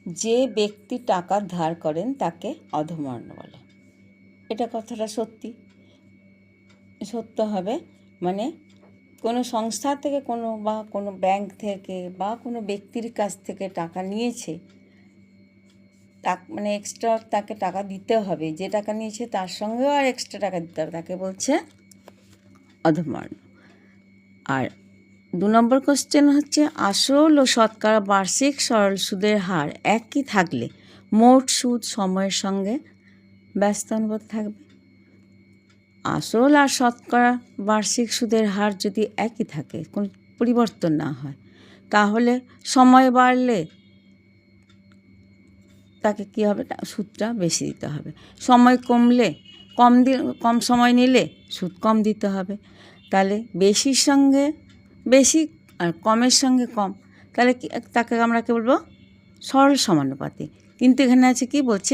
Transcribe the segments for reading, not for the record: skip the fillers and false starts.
যে ব্যক্তি টাকা ধার করেন তাকে অধমর্ণ বলে। এটা কথাটা সত্য হবে। মানে কোনো সংস্থা থেকে বা কোনো ব্যাংক থেকে বা কোনো ব্যক্তির কাছ থেকে টাকা নিয়েছে, মানে এক্সট্রা তাকে টাকা দিতে হবে, যে টাকা নিয়েছে তার সঙ্গেও আর এক্সট্রা টাকা দিতে হবে, তাকে বলছে অধমর্ণ। আর 2 নম্বর কোশ্চেন হচ্ছে, আসল ও শতকরা বার্ষিক সরল সুদের হার একই থাকলে মোট সুদ সময়ের সঙ্গে ব্যস্ত অনুপাতে থাকবে। আসল আর শতকরা বার্ষিক সুদের হার যদি একই থাকে, কোনো পরিবর্তন না হয়, তাহলে সময় বাড়লে তাকে কী হবে, সুদটা বেশি দিতে হবে। সময় কমলে কম সময় নিলে সুদ কম দিতে হবে। তাহলে বেশির সঙ্গে বেশি আর কমের সঙ্গে কম, তাহলে তাকে আমরা কী বলবো, সরল সমানুপাতি। কিন্তু এখানে আছে কি বলছে,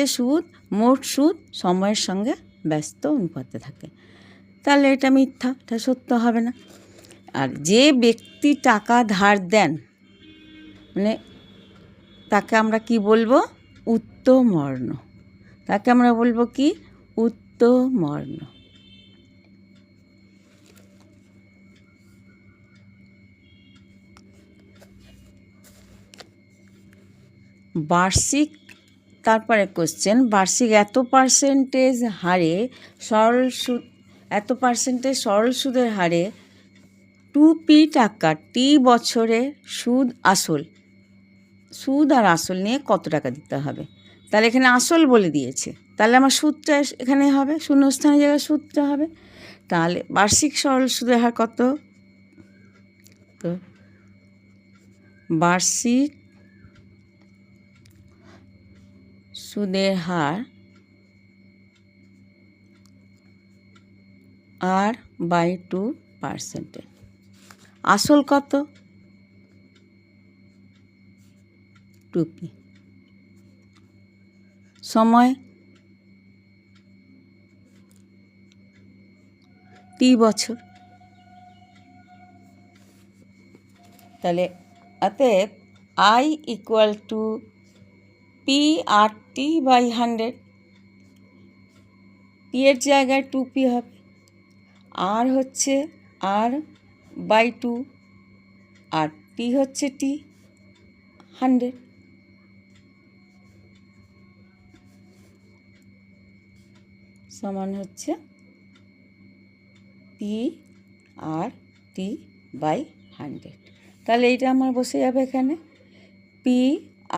মোট সুদ সময়ের সঙ্গে ব্যস্ত অনুপাতে থাকে। তাহলে এটা মিথ্যা, এটা সত্য হবে না। আর যে ব্যক্তি টাকা ধার দেন, মানে তাকে আমরা কি বলবো, উত্তমর্ণ। তাকে আমরা বলবো কি, উত্তমর্ণ। বার্ষিক, তারপরে কোশ্চেন, বার্ষিক এত পার্সেন্টেজ সরল সুদের হারে 2p টাকা টি বছরে সুদ আর আসল নিয়ে কত টাকা দিতে হবে। তাহলে এখানে আসল বলে দিয়েছে, তাহলে আমার সুদটা এখানে হবে, শূন্যস্থানের জায়গায় সুদটা হবে। তাহলে বার্ষিক সরল সুদের হার কত, তো বার্ষিক সুদের হার R/2%। আসল কত, 2p। সময় t বছর। তাহলে অতএব I = P/100। p এর জায়গায় 2p হবে, আর হচ্ছে R/2 আর t হচ্ছে t 100। সমান হচ্ছে P/100। তাহলে এইটা আমার বসে যাবে এখানে, P